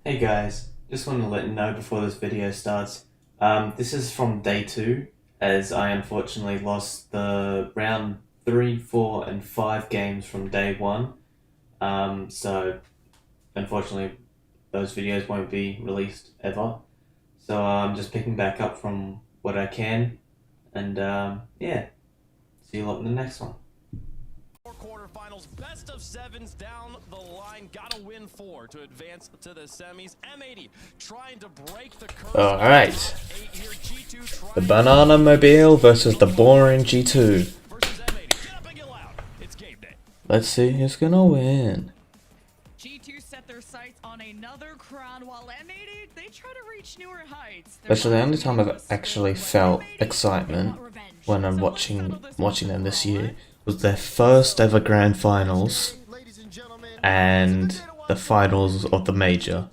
Hey guys, just want to let you know before this video starts. This is from day 2, as I unfortunately lost the round 3, 4, and 5 games from day 1. So unfortunately those videos won't be released ever. So I'm just picking back up from what I can, and yeah, see you lot in the next one. Quarterfinals, best of sevens down the line. Gotta win 4 to advance to the semis. M80 trying to break the curse. Alright. The Banana Mobile versus the boring G2. Let's see who's gonna win. G2 set their sights on another crown while M80 they try to reach newer heights. Actually, the only time I've actually felt excitement when I'm watching them this year was their first ever grand finals and the finals of the major,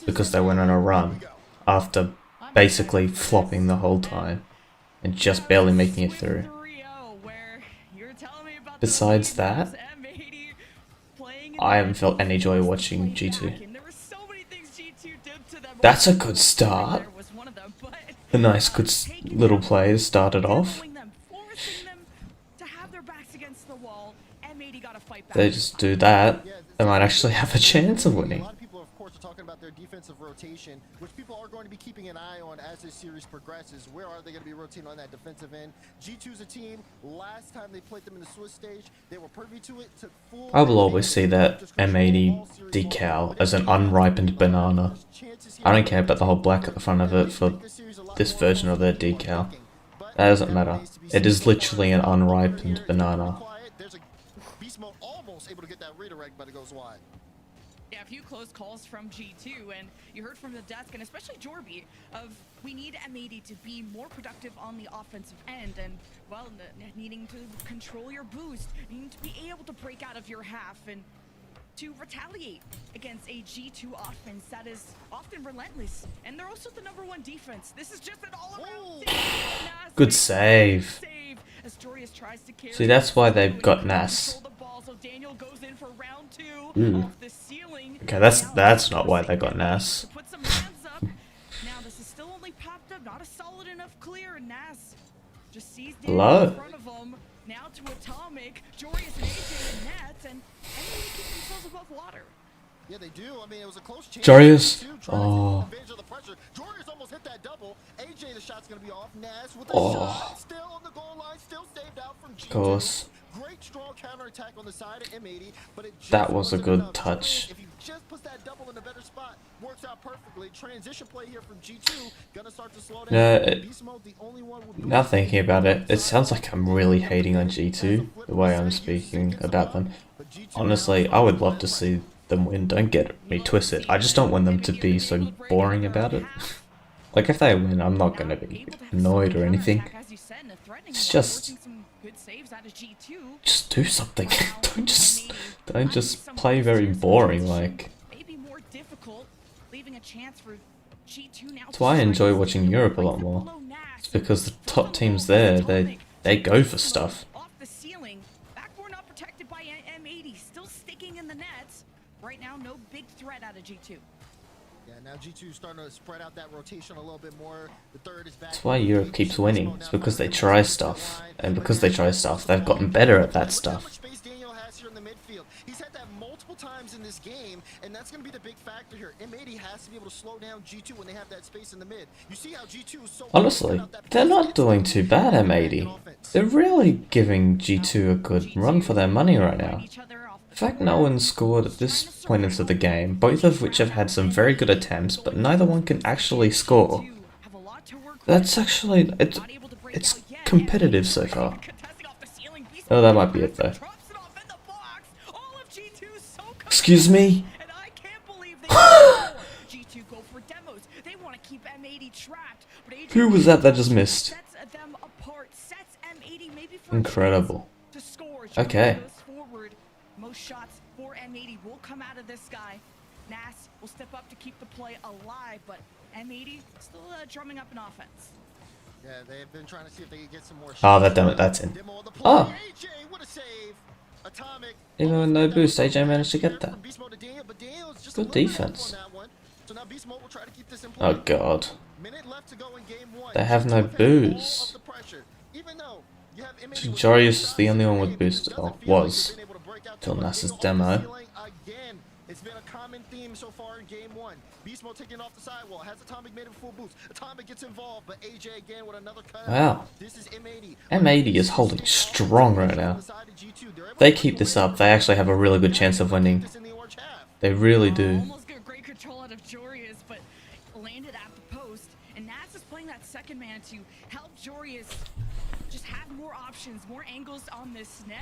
because they went on a run after basically flopping the whole time and just barely making it through. Besides that, I haven't felt any joy watching G2. That's a good start. A nice good little play started off. They just do that, they might actually have a chance of winning. A lot of people, of course, are talking about their defensive rotation, which people are going to be keeping an eye on as this series progresses. Where are they going to be rotating on that defensive end? G2's a team, last time they played them in the Swiss stage, they were privy to it. I will always see that M80 decal as an unripened banana. I don't care about the whole black at the front of it for this version of their decal. That doesn't matter. It is literally an unripened banana. Almost able to get that redirect, but it goes wide. Yeah, a few close calls from G2, and you heard from the desk, and especially Jorby, of we need M80 to be more productive on the offensive end, and, well, needing to control your boost, needing to be able to break out of your half, and to retaliate against a G2 offense that is often relentless, and they're also the #1 defense. This is just an all-around good save. See, that's why they've got Nas. Okay, that's not why they got Nas. Hello. Yeah, they do. I mean, it was a close chance. Jorius. Oh. Jorius almost hit that double. AJ, the shot's gonna be off. Nas with the shot. Still on the goal line. Still saved out from G2. Of course. Great strong counterattack on the side of M80, but it just that was a good enough. touch. If you just put that double in a better spot, works out perfectly. Transition play here from G2. Gonna start to slow down. Beast mode, the only one with now thinking about it, it sounds like I'm really hating on G2, the way I'm speaking about them. Honestly, I would love to see them win, don't get me twisted. I just don't want them to be so boring about it. Like, if they win, I'm not gonna be annoyed or anything. It's just do something. don't just play very boring. Like, that's why I enjoy watching Europe a lot more. It's because the top teams there, they go for stuff. Right now, no big threat out of G2. Yeah, now G2 starting to spread out that rotation a little bit more. The third is back. That's why Europe keeps winning. It's because they try stuff, and because they try stuff, they've gotten better at that stuff. He's had that multiple times in this game, and that's going to be the big factor here. M80 has to be able to slow down G2 when they have that space in the mid. You see how G2 is so honestly, they're not doing too bad, M80. They're really giving G2 a good run for their money right now. The fact no one scored at this point into the game, both of which have had some very good attempts, but neither one can actually score. That's actually, it's competitive so far. Oh, that might be it though. Excuse me? Who was that just missed? Incredible. Okay. Most shots for M80 will come out of this guy. Nas will step up to keep the play alive, but M80 still drumming up an offense. Yeah, they've been trying to see if they can get some more shots. Oh, that's in. Oh. Even with no boost, AJ managed to get that. Good defense. So now Beast Mode will try to keep this in play. Oh god. Minute left to go in game one. They have G2 no have had all boost. of the pressure. Even though you have M80 So with Jorius shots is the only in one the with game, boost, it doesn't or feel like was, they've been able to break out till too much. Nasa's They own the demo. ceiling again. It's been a common theme so far in game one. Beast Mode taking off the sidewall. Has Atomic made a full boost? Atomic gets involved, but AJ again with another cut. Wow. This is M80. M80 is holding strong right now. If they keep this up, they actually have a really good chance of winning. They really do. Almost get great control out of Jorius, but landed at the post. And Nas is playing that second man to help Jorius just have more options, more angles on this net.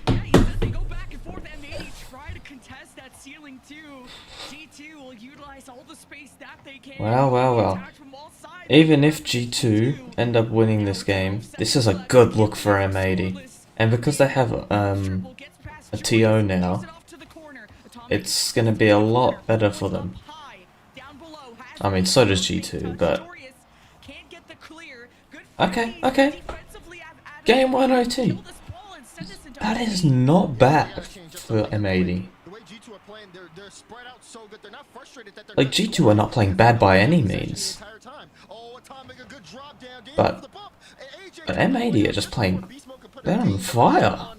And yeah, he says they go back and forth. M80 try to contest that ceiling too. G2 will utilize all the space that they can. Well. Attack from all sides. Even if G2 end up winning this game, this is a good look for M80. And because they have a TO now, it's gonna be a lot better for them. I mean, so does G2, but... Okay. Game 1 OT. That is not bad for M80. Like, G2 are not playing bad by any means. But M80 are just playing... They're on fire.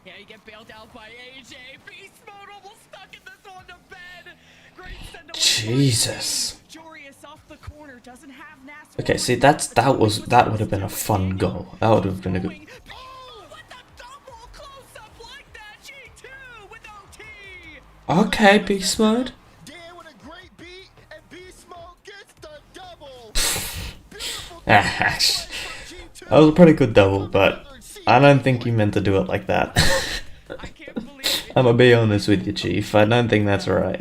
Yeah, you get bailed out by AJ. Beast Mode almost stuck in this one to bed. Great send away. Jesus. Jorius off the corner doesn't have Nas. Okay, see that would have been a fun goal. That would have been a good. Oh, with the double close up like that. G2 with OT. Okay, Beast Mode. Dan with a great beat, and Beast Mode gets the double. That was a pretty good double, but I don't think you meant to do it like that. I can't believe it. I'm gonna be honest with you, Chief. I don't think that's right.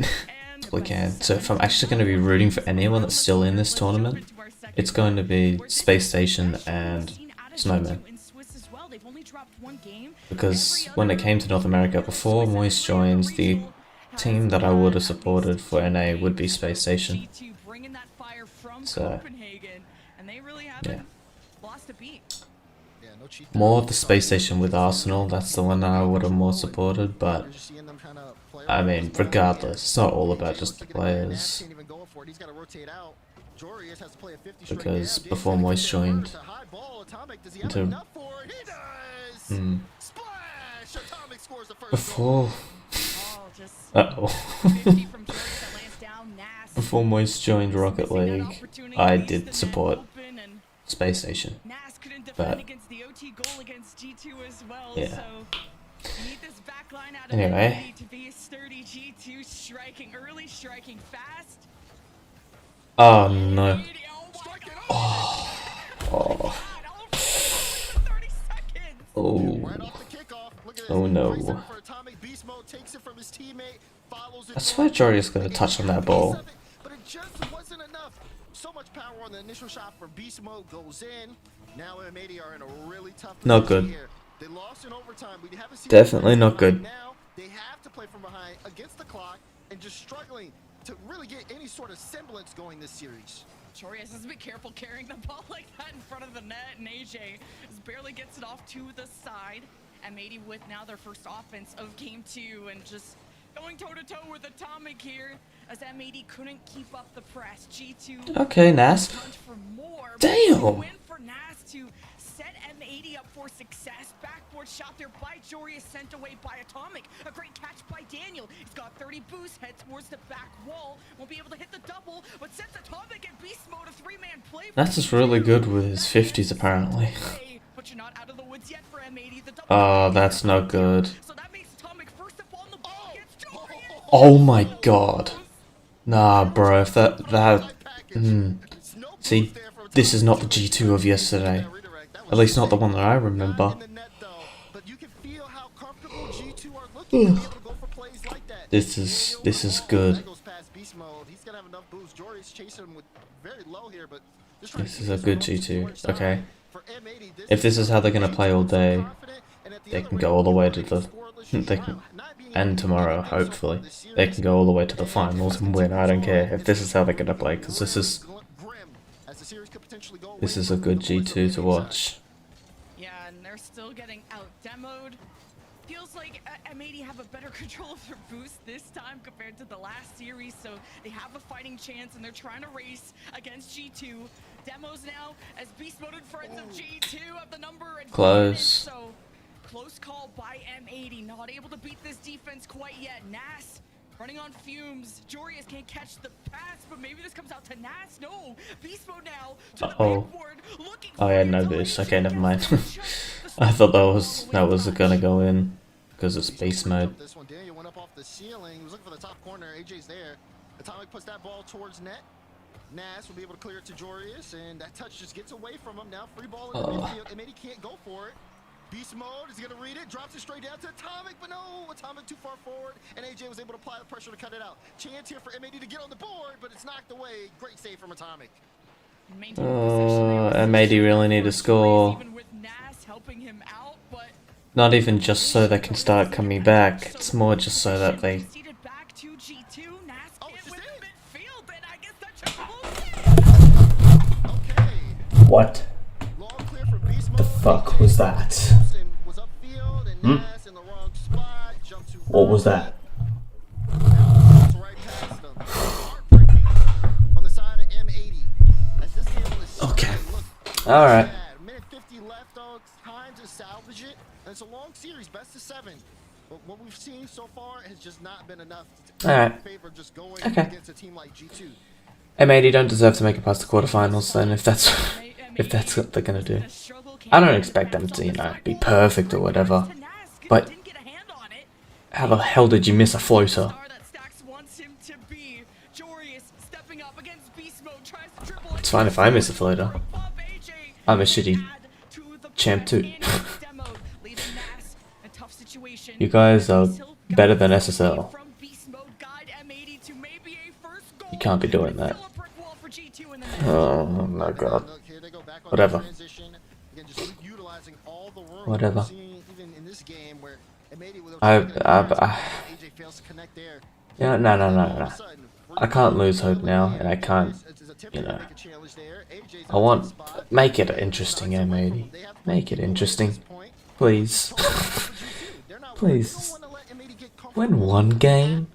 We can. So if I'm actually going to be rooting for anyone that's still in this tournament, it's going to be Space Station and Snowman. Because when it came to North America, before Moist joined, the team that I would have supported for NA would be Space Station. So, yeah. More of the Space Station with Arsenal, that's the one that I would have more supported, but I mean, regardless, it's not all about just the players. Because before Moist joined into... Before... Before Moist joined Rocket League, I did support Space Station. But... yeah. Anyway. Oh no. Oh. Oh no. I swear Jorius got a touch on that ball. But it just wasn't enough. So much power on the initial shot for Beast Mode goes in. Now M80 are in a really tough position. Not good. Here. They lost in overtime. We haven't seen Definitely not good. Now they have to play from behind against the clock and just struggling to really get any sort of semblance going this series. Jorius has to be careful carrying the ball like that in front of the net, and AJ barely gets it off to the side. M80 with now their first offense of game 2 and just going toe-to-toe with Atomic here as M80 couldn't keep up the press. G2 okay, Nas. for more, Damn! win for Nas to set M80 up for success. Backboard shot there by Jorius, sent away by Atomic. A great catch by Daniel. He's got 30 boosts, head towards the back wall. Won't be able to hit the double, but sets Atomic in beast mode, a three-man play. That's just really good with his 50s apparently. But you're not out of the woods yet for M80. The double Oh, that's not good. so that makes Atomic first up on the ball against Jorius. Oh my god. Nah, bro, if See, this is not the G2 of yesterday. At least not the one that I remember. This is good. This is a good G2. Okay. If this is how they're gonna play all day, they can go all the way to the and tomorrow, hopefully. They can go all the way to the finals and win. I don't care if this is how they're gonna play, because this is a good G2 to watch. Yeah, and they're still getting out demoed. feels like M80 have a better control of their boost this time compared to the last series, so they have a fighting chance and they're trying to race against G2. Demos now as beast mode in front of G2 of the number and Close. so close call by M80, not able to beat this defense quite yet. Nas running on fumes. Jorius can't catch the pass, but maybe this comes out to Nas. No, beast mode now to the big board, looking Oh yeah, no boost. Okay, never mind. I thought that was gonna go in because it's beast mode. This one, Daniel went up off the ceiling. He was looking for the top corner. AJ's there. Atomic puts that ball towards net. Nas will be able to clear it to Jorius, and that touch just gets away from him. Now free ball in the midfield. M80 can't go for it. Beast mode is gonna read it, drops it straight down to Atomic, but no, Atomic too far forward, and AJ was able to apply the pressure to cut it out. Chance here for M80 to get on the board, but it's knocked away. Great save from Atomic. M80 really need to score. Even with Nas helping him out, but Not even just so they can start coming back. It's more just so that they. conceded back to G2. Nas she's with in. midfield, and I guess that just Okay. What Long clear for Beast mode. the fuck was that? Was upfield, and Nas in the wrong spot. Jumped too What was that? right past them. Heartbreaking on the side of M80. As this game is Okay. look All right. bad. Minute 50 left, though. Time to salvage it. And it's a long series, best of 7. But what we've seen so far has just not been enough to All right. favor just going Okay. against a team like G2. M80 don't deserve to make it past the quarterfinals. Then, if that's what they're gonna do, I don't expect them to, be perfect or whatever. But how the hell did you miss a floater? It's fine if I miss a floater. I'm a shitty champ too. You guys are better than SSL. You can't be doing that. Oh my god. Look, here they go back on Whatever. the transition. Again, just utilizing all the room. Whatever. We're seeing even in this game where M80 with AJ fails to connect there. Yeah, no. I can't lose hope now, and I can't, I want, make it interesting, M80. Make it interesting. Please. Please. Win one game.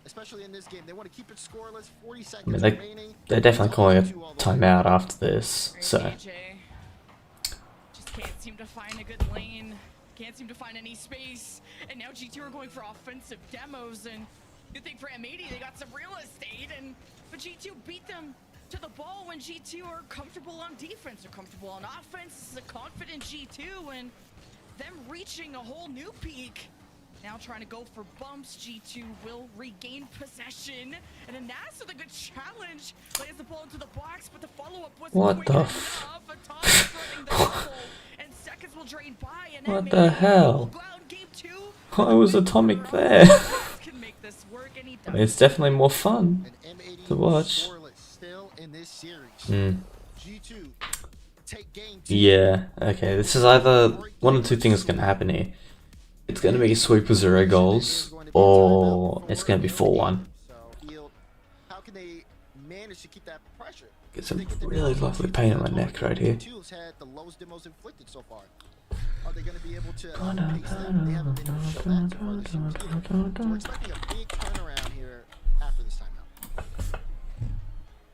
Especially in this game, they want to keep it scoreless. 40 I seconds mean, remaining. they're definitely calling a timeout after this, so. AJ just can't seem to find a good lane, can't seem to find any space, and now G2 are going for offensive demos, and you think for M80 they got some real estate, but G2 beat them to the ball when G2 are comfortable on defense, they're comfortable on offense. This is a confident G2, and them reaching a whole new peak. Now trying to go for bumps, G2 will regain possession, and then Nas with a good challenge, lays the ball into the box, but the follow-up wasn't What quick the enough. Atomic running the double, and seconds will drain by, and What M80 the hell? will go out in game 2. Why was Atomic there? Can make this work, and he does. It's definitely more fun And M80 to watch. scoreless still in this series. G2 take game 2. Yeah, okay, this is either one of two things gonna happen here. It's gonna be a sweep with 0 goals, or it's gonna be 4-1. So, Field, how can they manage to keep that pressure? Get some really lovely pain on my neck right here. G2's had the lowest demos inflicted so far. Are they going to be able to pace them? They haven't been able to show that so far this series either. So we're expecting a big turnaround here after this timeout.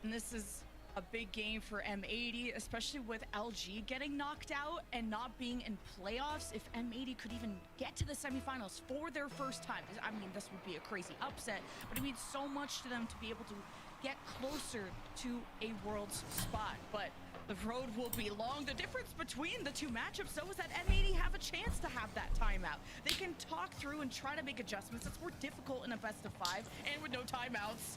And this is a big game for M80, especially with LG getting knocked out and not being in playoffs. If M80 could even get to the semifinals for their first time, I mean, this would be a crazy upset, but it means so much to them to be able to get closer to a world's spot. But the road will be long. The difference between the two matchups, though, is that M80 have a chance to have that timeout. They can talk through and try to make adjustments. That's more difficult in a best of 5 and with no timeouts.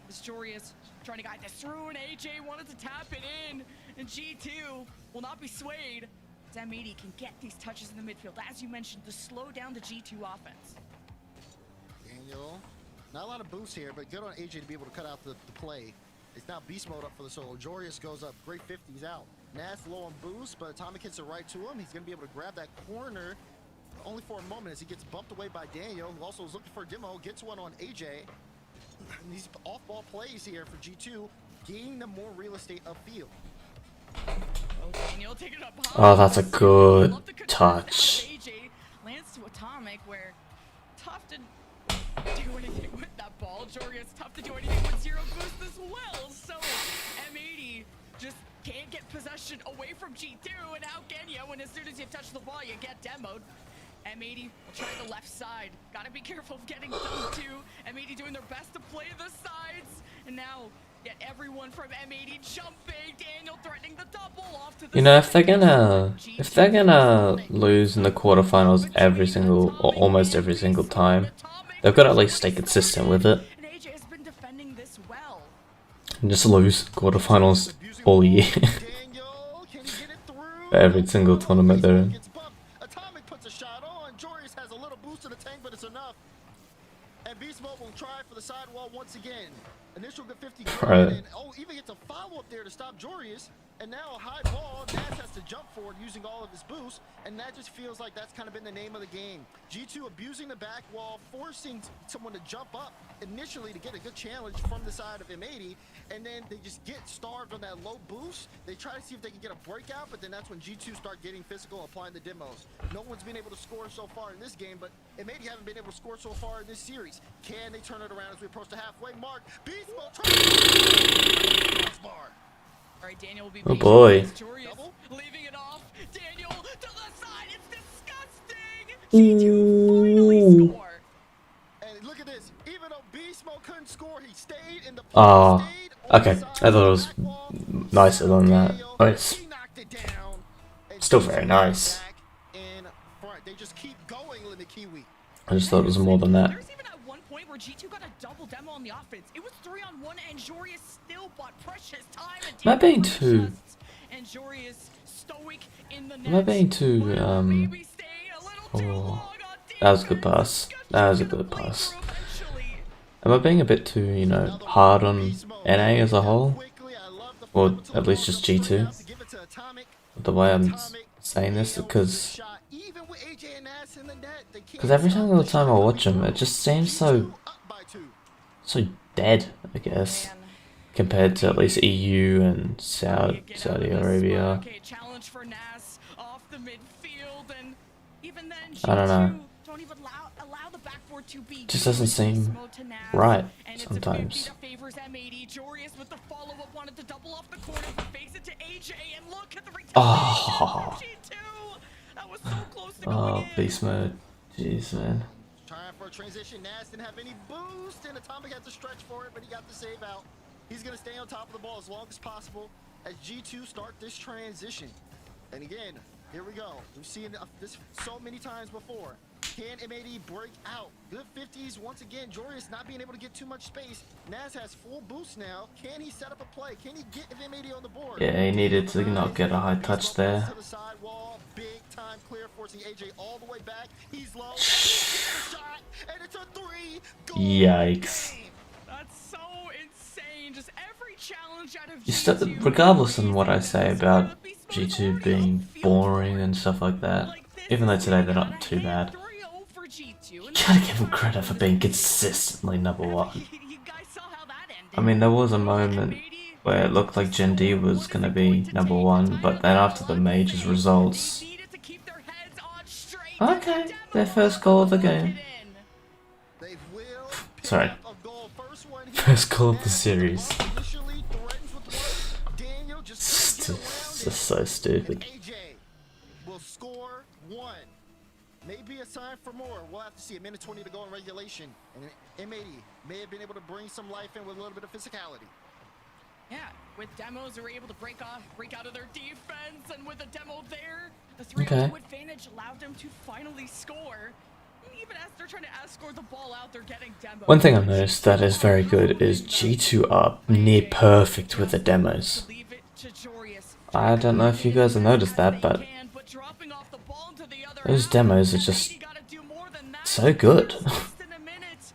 This Jorius trying to guide this through, and AJ wanted to tap it in, and G2 will not be swayed. As M80 can get these touches in the midfield, as you mentioned, to slow down the G2 offense. Daniel, not a lot of boosts here, but good on AJ to be able to cut out the play. It's now beast mode up for the solo. Jorius goes up, great 50s out. Nas low on boost, but Atomic hits it right to him. He's going to be able to grab that corner only for a moment as he gets bumped away by Daniel, who also is looking for a demo, gets one on AJ. And these off-ball plays here for G2, gaining them more real estate upfield. Oh, Daniel taking it up high. Oh, that's a good touch. AJ lands to Atomic. dynamic where tough to do anything with that ball. Jorius tough to do anything with zero boost as well. So M80 just can't get possession away from G2, and now can you? When as soon as you touch the ball, you get demoed. M80 will try the left side. Gotta be careful of getting those two. M80 doing their best to play the sides, and now get everyone from M80 jumping. Daniel threatening the double off to the You know, if they're side. gonna lose in the quarterfinals every single or almost every single time, they've got to at least stay consistent with it And AJ has been defending this well. and just lose quarterfinals all year. Daniel, can he get it through? For every single tournament they're in. Gets bumped. Atomic puts a shot on. Jorius has a little boost to the tank, but it's enough. And Beast Mode will try for the sidewall once again. Initial good 50 Right. and even gets a follow up there to stop Jorius. And now a high ball. Naz has to jump forward using all of his boost, and that just feels like that's kind of been the name of the game. G2 abusing the back wall, forcing someone to jump up initially to get a good challenge from the side of M80, and then they just get starved on that low boost. They try to see if they can get a breakout, but then that's when G2 start getting physical, applying the demos. No one's been able to score so far in this game, but M80 haven't been able to score so far in this series. Can they turn it around as we approach the halfway mark? Beast Mode trying to bar. All right, Daniel will be Oh boy. Jorius leaving it off. Daniel to the side. It's disgusting. Ooh. Score. And look at this. Even though Beast Mode couldn't score, he stayed in the Oh, stayed on okay. the side I thought it was of the back wall. nicer than that. Nice. He knocked it down. And Still G2 very nice. back in front. They just keep going, Limit Kiwi. I just thought it was more than that. There's even at one point where G2 got a double demo on the offense. It was 3-on-1, and Jorius still bought precious time. And Am I being taking too- shots. And Jorius stoic in the Am I net. being too, Well, maybe staying a little too oh, long on that was a good defense. pass. That was a good Play pass. through eventually. Am I being a bit too, you know, hard on NA as a whole? Or at least just G2? The way I'm saying this, because every single time I watch them, it just seems so dead, I guess, Man. compared to at least EU and Saudi Get out of this Arabia. spot. Okay, challenge for Nas off the midfield, and even then, I don't know. G2 don't even allow the backboard to be. Just doesn't seem Mode to Nas, right and it's sometimes. A 50 that favors M80. Jorius with the follow-up wanted to double off the corner, but fakes it to AJ, and look at the retaliation Oh. from G2. That was so close to Oh, going in. beast mode. Jeez, man. Trying for a transition. Nas didn't have any boost, and Atomic had to stretch for it, but he got the save out. He's going to stay on top of the ball as long as possible as G2 start this transition. And again, here we go. We've seen this so many times before. Can M80 break out? Good 50s once again. Jorius not being able to get too much space. Nas has full boost now. Can he set up a play? Can he get M80 on the board? Yeah, he needed to not get a high touch there. To the sidewall, big time clear, forcing AJ all the way back. He's low. Gets the shot, and it's a 3-goal Yikes. game. That's so insane. Just every challenge out of You still, G2. regardless of what I say about G2 being boring and stuff like that, even though today they're not too bad, you gotta give them credit for being consistently number one. I mean, there was a moment where it looked like Gen D was gonna be number one, but then after the majors results, okay, their first goal of the game. They will pick Sorry. up a goal. First one here. First goal of the series. Initially threatens with one. Daniel just couldn't get around It's it. just so stupid. AJ will score one. Maybe a sign for more. We'll have to see. A minute 20 to go in regulation. And M80 may have been able to bring some life in with a little bit of physicality. Yeah, with demos, they were able to break out of their defense, and with a demo there, the 3-2 advantage allowed them to finally score. Even as they're trying to escort the ball out, they're getting demos. One thing I've noticed that is very good is G2 are near perfect with the demos. Leave it to Jorius. I don't know if you guys have noticed that, but Dropping off the ball into the other those half. demos are just M80 gotta do more than that. so good. Less than a minute.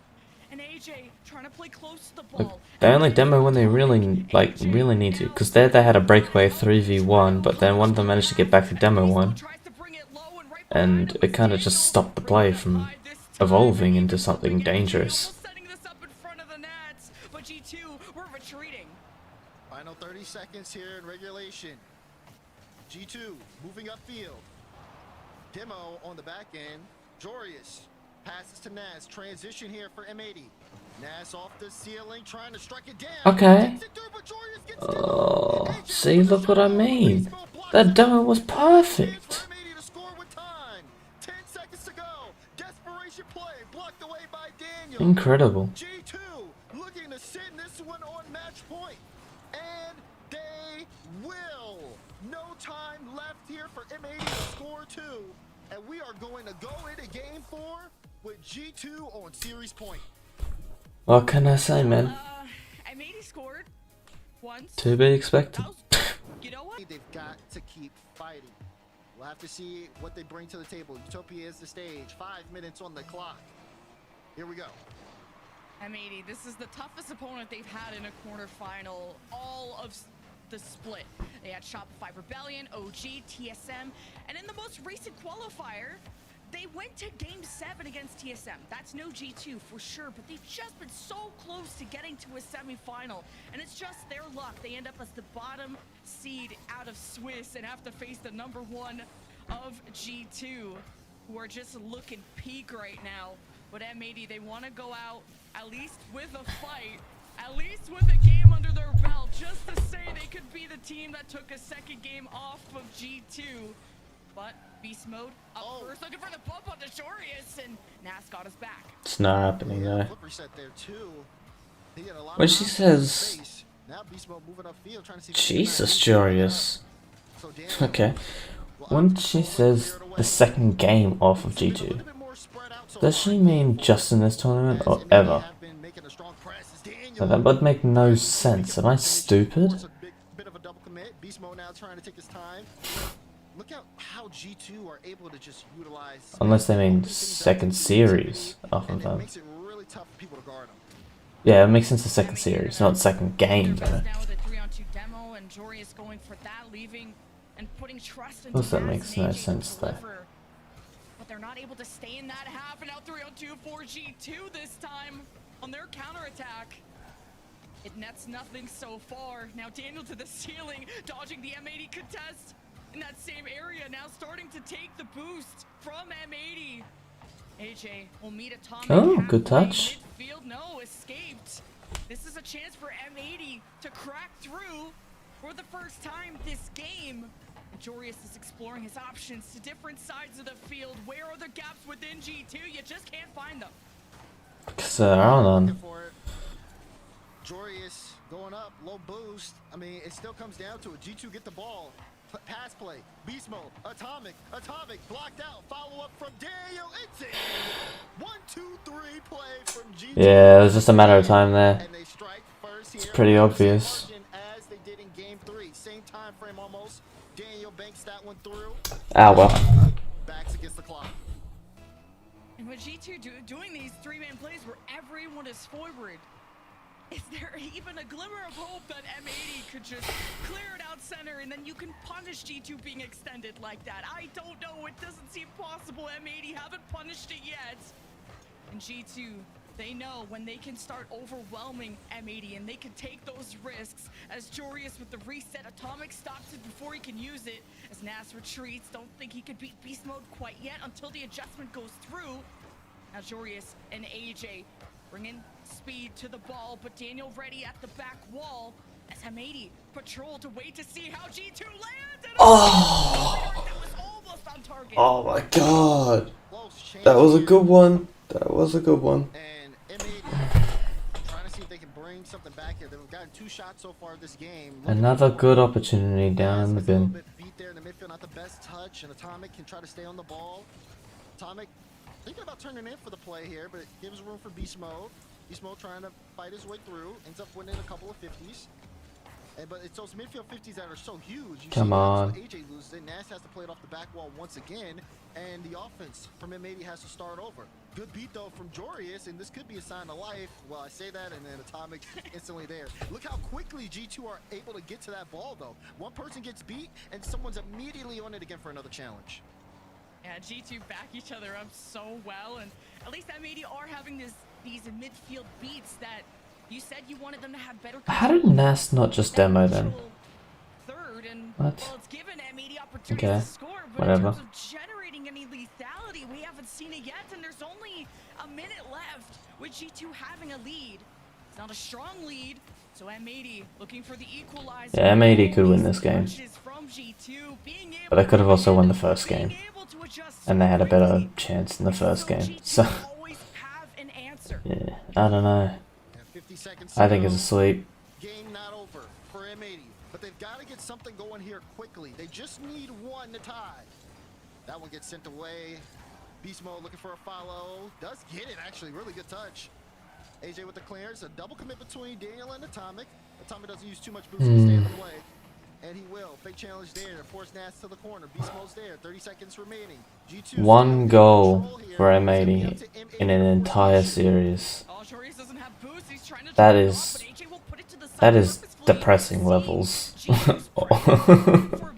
And AJ trying to play close to the Like, ball. they only demo when they really need to, because there they had a breakaway 3v1, but then one of them managed to get back to demo 1, and it kind of just stopped the play from evolving into something dangerous. Setting this up in front of the nets, but G2 were retreating. Final 30 seconds here in regulation. G2 moving upfield. Demo on the back end. Jorius passes to Nas. Transition here for M80. Nas off the ceiling, trying to strike it down. Okay. Takes it through, but Jorius gets Oh, down. see, look what I mean. That demo was perfect. For M80 to score with time. 10 seconds to go. Desperation play blocked away by Daniel. Incredible. G2 looking to send this one on match point. And they will. No time left here for M80 to score 2. And we are going to go into game 4 with G2 on series point. What can I say, man? M80 scored once. To be expected. You know what? They've got to keep fighting. We'll have to see what they bring to the table. Utopia is the stage. 5 minutes on the clock. Here we go. M80, this is the toughest opponent they've had in a quarterfinal all of the split. They had Shopify Rebellion, OG, TSM, and in the most recent qualifier, they went to Game 7 against TSM. That's no G2 for sure, but they've just been so close to getting to a semifinal, and it's just their luck. They end up as the bottom seed out of Swiss and have to face the #1 of G2, who are just looking peak right now. But M80, they want to go out at least with a fight, at least with a game under their belt, just to say they could be the team that took a second game off of G2. But beast mode up first, looking for the bump on the Jorius, and Nas got his back. It's not happening though. Flip reset there too. He had a lot When of she options says, in space. Now beast mode moving upfield, trying to see if Jesus, he can back it up. Jorius. So Daniel Okay. will When out she control it, says cleared away. the second game off of It's been a G2, little bit more spread out so does far. she mean just in this tournament or As M80 ever? have been making a strong press. It's Daniel. Now, that would make no sense. Am I stupid? Force a bit of a double commit. Beast mode now trying to take his time. Look at how G2 are able to just utilize. Unless they mean open things up second with series creativity, off of and it them. makes it really tough for people to guard them. Yeah, it makes sense the second series, not second game They're though. now with a 3-on-2 demo, and Jorius going for that, leaving and putting trust into Course that Nas makes and no AJ to sense, though. deliver. But they're not able to stay in that half, and now 3-on-2 for G2 this time on their counterattack. It nets nothing so far. Now Daniel to the ceiling, dodging the M80 contest in that same area, now starting to take the boost from M80. AJ will meet Atomic. Oh, good halfway touch. Midfield, no, escaped. This is a chance for M80 to crack through for the first time this game. And Jorius is exploring his options to different sides of the field. Where are the gaps within G2? You just can't find them. Because there are Looking none. for it. Jorius going up, low boost. I mean, it still comes down to it. G2 get the ball. Pass play, beast mode, atomic, blocked out, follow up from Daniel, it's in. 1, 2, 3 play from G2. Yeah, it was just a matter of time there. And they strike first here. It's pretty obvious. Margin as they did in game 3, same time frame almost. Daniel banks that one through. Ah well. Backs against the clock. And with G2 doing these three-man plays where everyone is forward, is there even a glimmer of hope that M80 could just clear it out center and then you can punish G2 being extended like that? I don't know. It doesn't seem possible. M80 haven't punished it yet. And G2, they know when they can start overwhelming M80 and they can take those risks. As Jorius with the reset, Atomic stops it before he can use it. As Nas retreats, don't think he could beat beast mode quite yet until the adjustment goes through. Now Jorius and AJ bringing speed to the ball, but Daniel ready at the back wall as M80 patrol to wait to see how G2 lands. And that was almost on target. Oh my god. Close chance That was a here. good one. That was a good one. And M80 trying to see if they can bring something back here. They've gotten 2 shots so far this game. Another good opportunity down in the It's a little bin. bit beat there in the midfield, not the best touch, and Atomic can try to stay on the ball. Atomic thinking about turning in for the play here, but it gives room for beast mode. Beast mode trying to fight his way through, ends up winning a couple of 50s. But it's those midfield 50s that are so huge. You Come see on. AJ loses it. Nas has to play it off the back wall once again, and the offense from M80 has to start over. Good beat though from Jorius, and this could be a sign of life. Well, I say that, and then Atomic instantly there. Look how quickly G2 are able to get to that ball though. One person gets beat, and someone's immediately on it again for another challenge. Yeah, G2 back each other up so well, and at least M80 are having these midfield beats that you said you wanted them to have better How did control. Nas not just That demo then? neutral third third, and What? well, it's given M80 opportunities Okay, to score, but whatever. in terms of generating any lethality, we haven't seen it yet, and there's only a minute left with G2 having a lead. It's not a strong lead, so M80 looking for the equalizer. Yeah, M80 could win this game. From G2, being But they could have also won the able first game. to adjust And they had a better quickly. chance in the first So game. G2 So, always have an answer. yeah, I don't know. And 50 seconds I to think go. it's a sweep. Game not over for M80, but they've got to get something going here quickly. They just need one to tie. That one gets sent away. Beast Mode looking for a follow. Does get it, actually. Really good touch. AJ with the clearance. A double commit between Daniel and Atomic. Atomic doesn't use too much boost to stay in the play. And he will. Fake challenge there. Force Nats to the corner. Beast Mode's there. 30 seconds remaining. G2 One goal for M80 in an entire series. Oh, Joris doesn't have boost. He's trying to That drop it is- off, but AJ will put it to the side That is purposefully. depressing Seeing levels. G2's pressure for better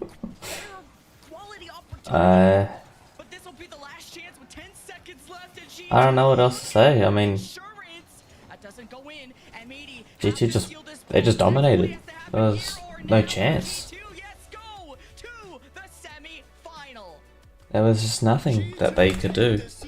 quality opportunity. But this will be the last chance with 10 seconds left, and G2 I don't know what else to say. I mean, insurance. That doesn't go in. M80 G2 has to just- seal this they just ball. dominated. Has to happen There was here or no now. chance. G2, yes, go to the semi-final. there was just nothing that they could do. This